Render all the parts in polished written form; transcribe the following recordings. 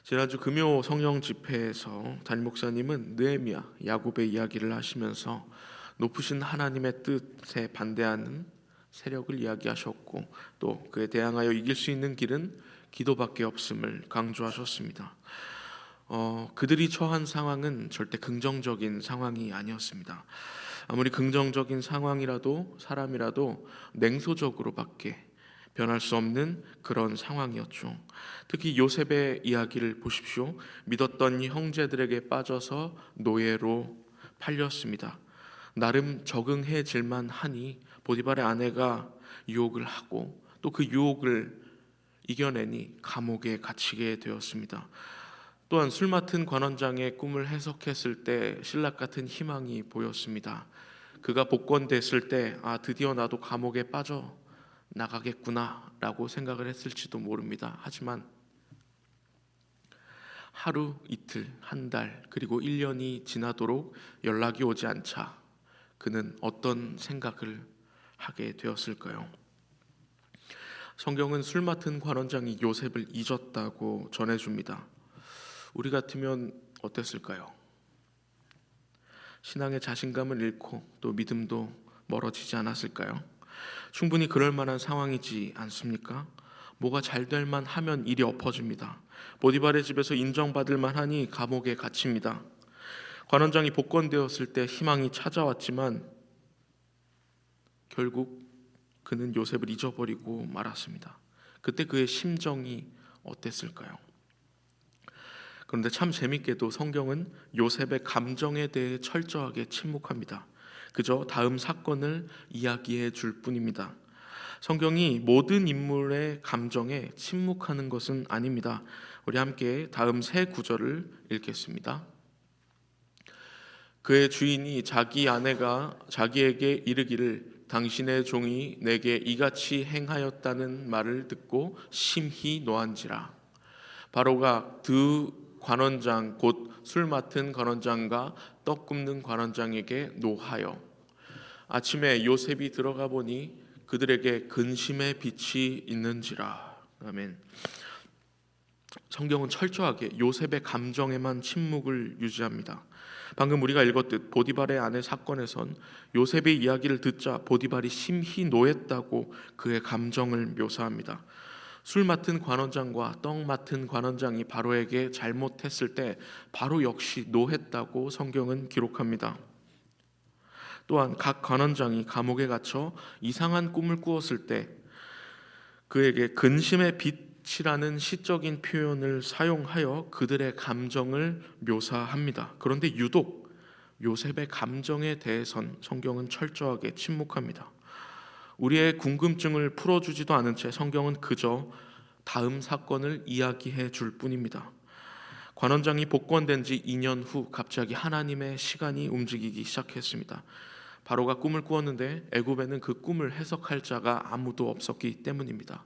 지난주 금요 성령 집회에서 담임 목사님은 느헤미야, 야곱의 이야기를 하시면서 높으신 하나님의 뜻에 반대하는 세력을 이야기하셨고, 또 그에 대항하여 이길 수 있는 길은 기도밖에 없음을 강조하셨습니다. 그들이 처한 상황은 절대 긍정적인 상황이 아니었습니다. 아무리 긍정적인 상황이라도 사람이라도 냉소적으로밖에 변할 수 없는 그런 상황이었죠. 특히 요셉의 이야기를 보십시오. 믿었던 형제들에게 빠져서 노예로 팔렸습니다. 나름 적응해질만 하니 보디발의 아내가 유혹을 하고 또 그 유혹을 이겨내니 감옥에 갇히게 되었습니다. 또한 술 맡은 관원장의 꿈을 해석했을 때 신락 같은 희망이 보였습니다. 그가 복권됐을 때 드디어 나도 감옥에 빠져 나가겠구나 라고 생각을 했을지도 모릅니다. 하지만 하루, 이틀, 한 달, 그리고 1년이 지나도록 연락이 오지 않자 그는 어떤 생각을 하게 되었을까요? 성경은 술 맡은 관원장이 요셉을 잊었다고 전해줍니다. 우리 같으면 어땠을까요? 신앙의 자신감을 잃고 또 믿음도 멀어지지 않았을까요? 충분히 그럴 만한 상황이지 않습니까? 뭐가 잘 될 만하면 일이 엎어집니다. 보디발의 집에서 인정받을 만하니 감옥에 갇힙니다. 관원장이 복권되었을 때 희망이 찾아왔지만 결국 그는 요셉을 잊어버리고 말았습니다. 그때 그의 심정이 어땠을까요? 그런데 참 재밌게도 성경은 요셉의 감정에 대해 철저하게 침묵합니다. 그저 다음 사건을 이야기해 줄 뿐입니다. 성경이 모든 인물의 감정에 침묵하는 것은 아닙니다. 우리 함께 다음 세 구절을 읽겠습니다. 그의 주인이 자기 아내가 자기에게 이르기를 당신의 종이 내게 이같이 행하였다는 말을 듣고 심히 노한지라. 바로가 두 관원장 곧 술 맡은 관원장과 떡 굽는 관원장에게 노하여 아침에 요셉이 들어가 보니 그들에게 근심의 빛이 있는지라. 아멘. 성경은 철저하게 요셉의 감정에만 침묵을 유지합니다. 방금 우리가 읽었듯 보디발의 아내 사건에선 요셉의 이야기를 듣자 보디발이 심히 노했다고 그의 감정을 묘사합니다. 술 맡은 관원장과 떡 맡은 관원장이 바로에게 잘못했을 때 바로 역시 노했다고 성경은 기록합니다. 또한 각 관원장이 감옥에 갇혀 이상한 꿈을 꾸었을 때 그에게 근심의 빛이라는 시적인 표현을 사용하여 그들의 감정을 묘사합니다. 그런데 유독 요셉의 감정에 대해선 성경은 철저하게 침묵합니다. 우리의 궁금증을 풀어주지도 않은 채 성경은 그저 다음 사건을 이야기해 줄 뿐입니다. 관원장이 복권된 지 2년 후 갑자기 하나님의 시간이 움직이기 시작했습니다. 바로가 꿈을 꾸었는데 애굽에는 그 꿈을 해석할 자가 아무도 없었기 때문입니다.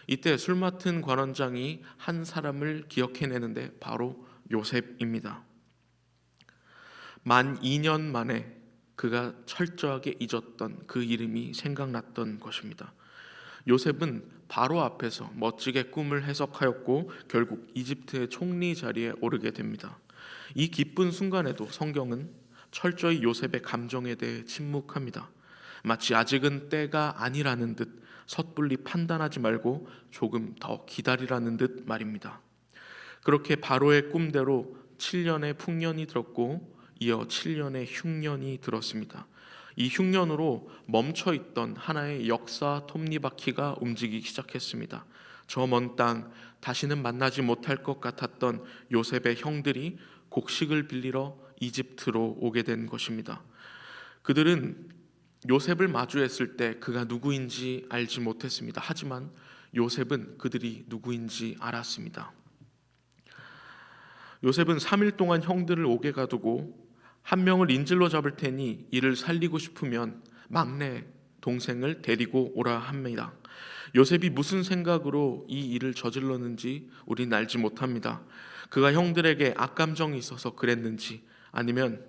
이때 술 맡은 관원장이 한 사람을 기억해내는데 바로 요셉입니다. 만 2년 만에 그가 철저하게 잊었던 그 이름이 생각났던 것입니다. 요셉은 바로 앞에서 멋지게 꿈을 해석하였고 결국 이집트의 총리 자리에 오르게 됩니다. 이 기쁜 순간에도 성경은 철저히 요셉의 감정에 대해 침묵합니다. 마치 아직은 때가 아니라는 듯 섣불리 판단하지 말고 조금 더 기다리라는 듯 말입니다. 그렇게 바로의 꿈대로 7년의 풍년이 들었고 이어 7년의 흉년이 들었습니다. 이 흉년으로 멈춰있던 하나의 역사 톱니바퀴가 움직이기 시작했습니다. 저 먼 땅 다시는 만나지 못할 것 같았던 요셉의 형들이 곡식을 빌리러 이집트로 오게 된 것입니다. 그들은 요셉을 마주했을 때 그가 누구인지 알지 못했습니다. 하지만 요셉은 그들이 누구인지 알았습니다. 요셉은 3일 동안 형들을 오게 가두고 한 명을 인질로 잡을 테니 이를 살리고 싶으면 막내 동생을 데리고 오라 합니다. 요셉이 무슨 생각으로 이 일을 저질렀는지 우린 알지 못합니다. 그가 형들에게 악감정이 있어서 그랬는지 아니면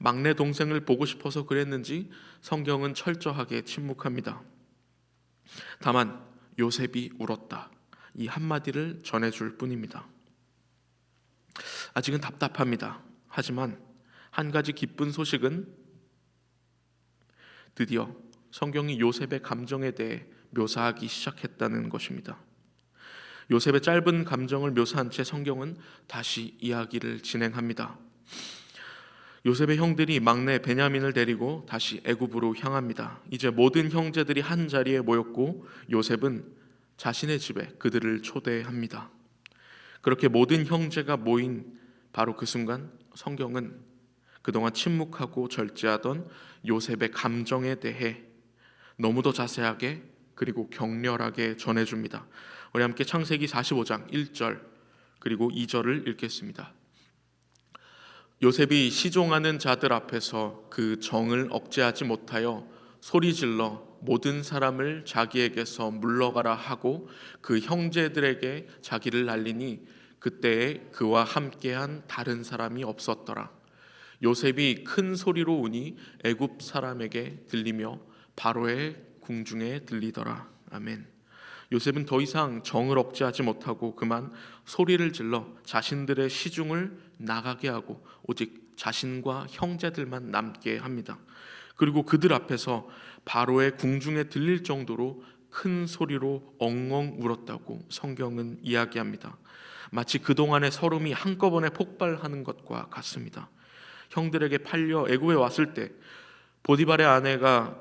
막내 동생을 보고 싶어서 그랬는지 성경은 철저하게 침묵합니다. 다만 요셉이 울었다, 이 한마디를 전해줄 뿐입니다. 아직은 답답합니다. 하지만 한 가지 기쁜 소식은 드디어 성경이 요셉의 감정에 대해 묘사하기 시작했다는 것입니다. 요셉의 짧은 감정을 묘사한 채 성경은 다시 이야기를 진행합니다. 요셉의 형들이 막내 베냐민을 데리고 다시 애굽으로 향합니다. 이제 모든 형제들이 한 자리에 모였고 요셉은 자신의 집에 그들을 초대합니다. 그렇게 모든 형제가 모인 바로 그 순간 성경은 그동안 침묵하고 절제하던 요셉의 감정에 대해 너무도 자세하게 그리고 격렬하게 전해줍니다. 우리 함께 창세기 45장 1절 그리고 2절을 읽겠습니다. 요셉이 시종하는 자들 앞에서 그 정을 억제하지 못하여 소리질러 모든 사람을 자기에게서 물러가라 하고 그 형제들에게 자기를 날리니 그때에 그와 함께한 다른 사람이 없었더라. 요셉이 큰 소리로 우니 애굽 사람에게 들리며 바로의 궁중에 들리더라. 아멘. 요셉은 더 이상 정을 억제하지 못하고 그만 소리를 질러 자신들의 시중을 나가게 하고 오직 자신과 형제들만 남게 합니다. 그리고 그들 앞에서 바로의 궁중에 들릴 정도로 큰 소리로 엉엉 울었다고 성경은 이야기합니다. 마치 그동안의 서름이 한꺼번에 폭발하는 것과 같습니다. 형들에게 팔려 애굽에 왔을 때 보디발의 아내가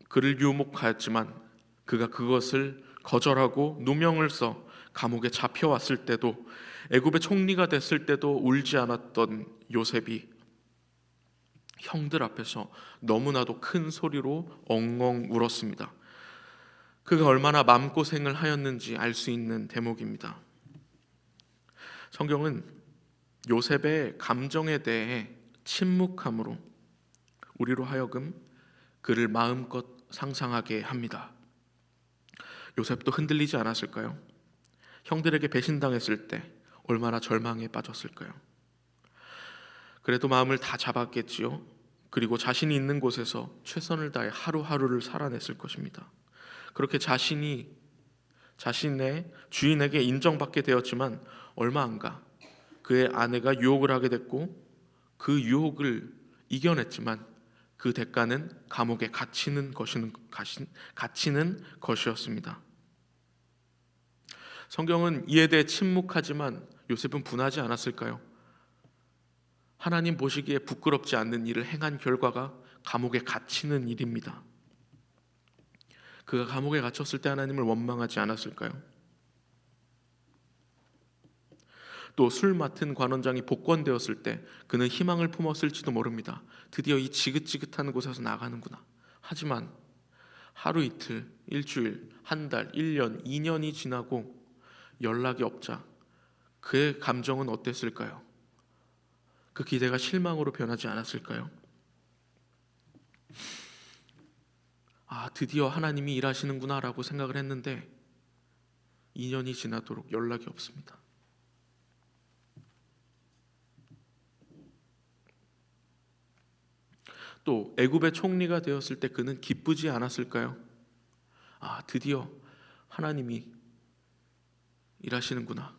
그를 유혹하였지만 그가 그것을 거절하고 누명을 써 감옥에 잡혀왔을 때도 애굽의 총리가 됐을 때도 울지 않았던 요셉이 형들 앞에서 너무나도 큰 소리로 엉엉 울었습니다. 그가 얼마나 마음고생을 하였는지 알 수 있는 대목입니다. 성경은 요셉의 감정에 대해 침묵함으로 우리로 하여금 그를 마음껏 상상하게 합니다. 요셉도 흔들리지 않았을까요? 형들에게 배신당했을 때 얼마나 절망에 빠졌을까요? 그래도 마음을 다 잡았겠지요. 그리고 자신이 있는 곳에서 최선을 다해 하루하루를 살아냈을 것입니다. 그렇게 자신의 주인에게 인정받게 되었지만 얼마 안 가 그의 아내가 유혹을 하게 됐고 그 유혹을 이겨냈지만 그 대가는 감옥에 갇히는 것이었습니다. 성경은 이에 대해 침묵하지만 요셉은 분하지 않았을까요? 하나님 보시기에 부끄럽지 않는 일을 행한 결과가 감옥에 갇히는 일입니다. 그가 감옥에 갇혔을 때 하나님을 원망하지 않았을까요? 또 술 맡은 관원장이 복권되었을 때 그는 희망을 품었을지도 모릅니다. 드디어 이 지긋지긋한 곳에서 나가는구나. 하지만 하루 이틀, 일주일, 한 달, 1년, 2년이 지나고 연락이 없자 그의 감정은 어땠을까요? 그 기대가 실망으로 변하지 않았을까요? 드디어 하나님이 일하시는구나 라고 생각을 했는데 2년이 지나도록 연락이 없습니다. 또 애굽의 총리가 되었을 때 그는 기쁘지 않았을까요? 드디어 하나님이 일하시는구나.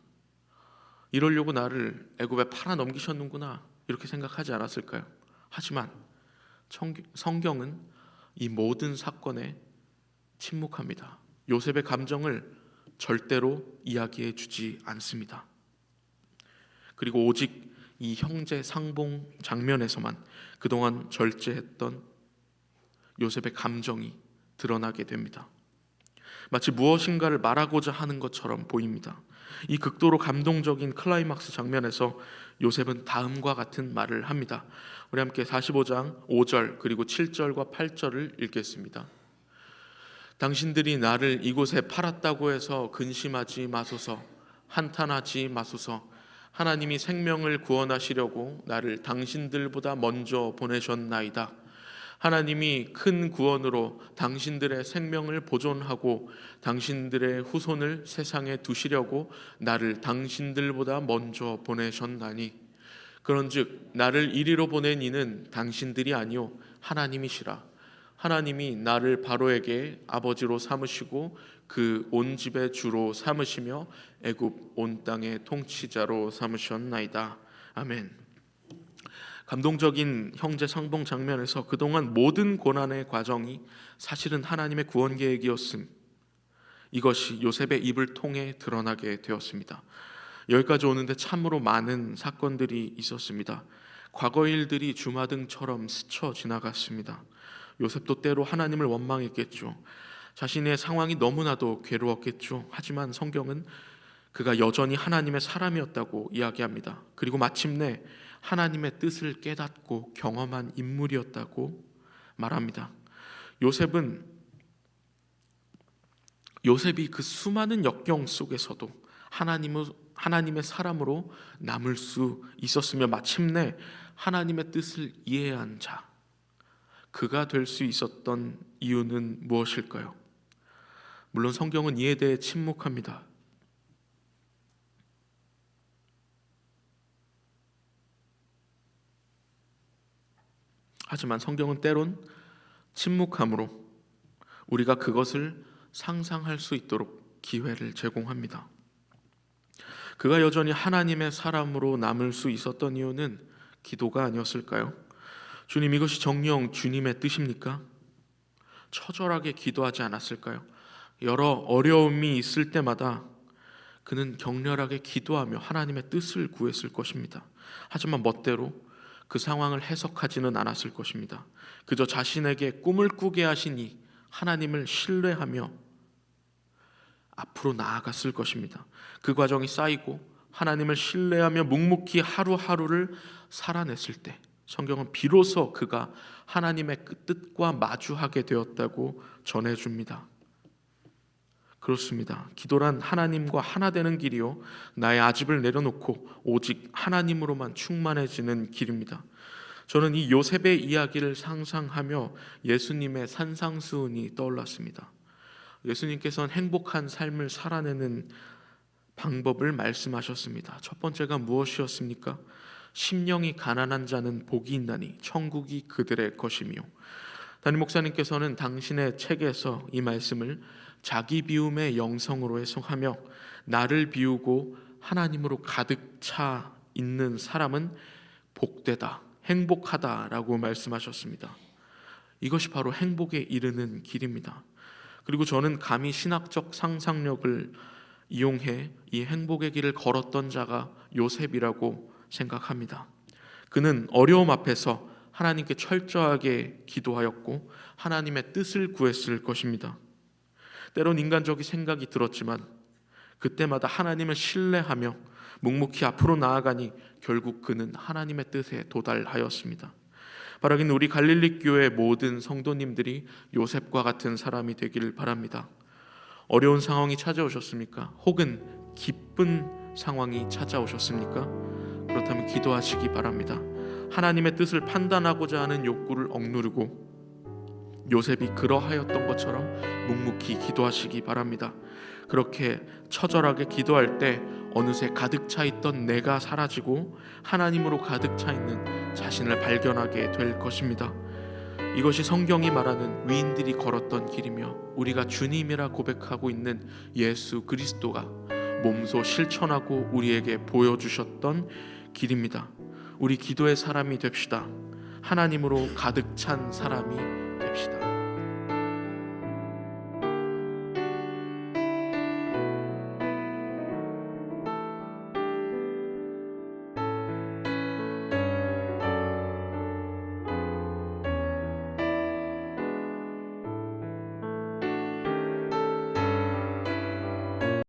이러려고 나를 애굽에 팔아 넘기셨는구나. 이렇게 생각하지 않았을까요? 하지만 성경은 이 모든 사건에 침묵합니다. 요셉의 감정을 절대로 이야기해 주지 않습니다. 그리고 오직 이 형제 상봉 장면에서만 그동안 절제했던 요셉의 감정이 드러나게 됩니다. 마치 무엇인가를 말하고자 하는 것처럼 보입니다. 이 극도로 감동적인 클라이막스 장면에서 요셉은 다음과 같은 말을 합니다. 우리 함께 45장 5절 그리고 7절과 8절을 읽겠습니다. 당신들이 나를 이곳에 팔았다고 해서 근심하지 마소서, 한탄하지 마소서. 하나님이 생명을 구원하시려고 나를 당신들보다 먼저 보내셨나이다. 하나님이 큰 구원으로 당신들의 생명을 보존하고 당신들의 후손을 세상에 두시려고 나를 당신들보다 먼저 보내셨나니 그런즉 나를 이리로 보낸 이는 당신들이 아니요 하나님이시라. 하나님이 나를 바로에게 아버지로 삼으시고 그 온 집의 주로 삼으시며 애굽 온 땅의 통치자로 삼으셨나이다. 아멘. 감동적인 형제 상봉 장면에서 그동안 모든 고난의 과정이 사실은 하나님의 구원 계획이었음, 이것이 요셉의 입을 통해 드러나게 되었습니다. 여기까지 오는데 참으로 많은 사건들이 있었습니다. 과거 일들이 주마등처럼 스쳐 지나갔습니다. 요셉도 때로 하나님을 원망했겠죠. 자신의 상황이 너무나도 괴로웠겠죠. 하지만 성경은 그가 여전히 하나님의 사람이었다고 이야기합니다. 그리고 마침내 하나님의 뜻을 깨닫고 경험한 인물이었다고 말합니다. 요셉이 그 수많은 역경 속에서도 하나님의 사람으로 남을 수 있었으며 마침내 하나님의 뜻을 이해한 자, 그가 될 수 있었던 이유는 무엇일까요? 물론 성경은 이에 대해 침묵합니다. 하지만 성경은 때론 침묵함으로 우리가 그것을 상상할 수 있도록 기회를 제공합니다. 그가 여전히 하나님의 사람으로 남을 수 있었던 이유는 기도가 아니었을까요? 주님, 이것이 정녕 주님의 뜻입니까? 처절하게 기도하지 않았을까요? 여러 어려움이 있을 때마다 그는 격렬하게 기도하며 하나님의 뜻을 구했을 것입니다. 하지만 멋대로 그 상황을 해석하지는 않았을 것입니다. 그저 자신에게 꿈을 꾸게 하시니 하나님을 신뢰하며 앞으로 나아갔을 것입니다. 그 과정이 쌓이고 하나님을 신뢰하며 묵묵히 하루하루를 살아냈을 때 성경은 비로소 그가 하나님의 그 뜻과 마주하게 되었다고 전해줍니다. 그렇습니다. 기도란 하나님과 하나 되는 길이요, 나의 아집을 내려놓고 오직 하나님으로만 충만해지는 길입니다. 저는 이 요셉의 이야기를 상상하며 예수님의 산상수훈이 떠올랐습니다. 예수님께서는 행복한 삶을 살아내는 방법을 말씀하셨습니다. 첫 번째가 무엇이었습니까? 심령이 가난한 자는 복이 있나니 천국이 그들의 것이며, 담임 목사님께서는 당신의 책에서 이 말씀을 자기 비움의 영성으로 해석하며 나를 비우고 하나님으로 가득 차 있는 사람은 복되다, 행복하다라고 말씀하셨습니다. 이것이 바로 행복에 이르는 길입니다. 그리고 저는 감히 신학적 상상력을 이용해 이 행복의 길을 걸었던 자가 요셉이라고 생각합니다. 그는 어려움 앞에서 하나님께 철저하게 기도하였고 하나님의 뜻을 구했을 것입니다. 때론 인간적인 생각이 들었지만 그때마다 하나님을 신뢰하며 묵묵히 앞으로 나아가니 결국 그는 하나님의 뜻에 도달하였습니다. 바라긴 우리 갈릴리 교회 모든 성도님들이 요셉과 같은 사람이 되기를 바랍니다. 어려운 상황이 찾아오셨습니까? 혹은 기쁜 상황이 찾아오셨습니까? 그렇다면 기도하시기 바랍니다. 하나님의 뜻을 판단하고자 하는 욕구를 억누르고 요셉이 그러하였던 것처럼 묵묵히 기도하시기 바랍니다. 그렇게 처절하게 기도할 때 어느새 가득 차 있던 내가 사라지고 하나님으로 가득 차 있는 자신을 발견하게 될 것입니다. 이것이 성경이 말하는 위인들이 걸었던 길이며 우리가 주님이라 고백하고 있는 예수 그리스도가 몸소 실천하고 우리에게 보여주셨던 길입니다. 우리 기도의 사람이 됩시다. 하나님으로 가득 찬 사람이 됩시다.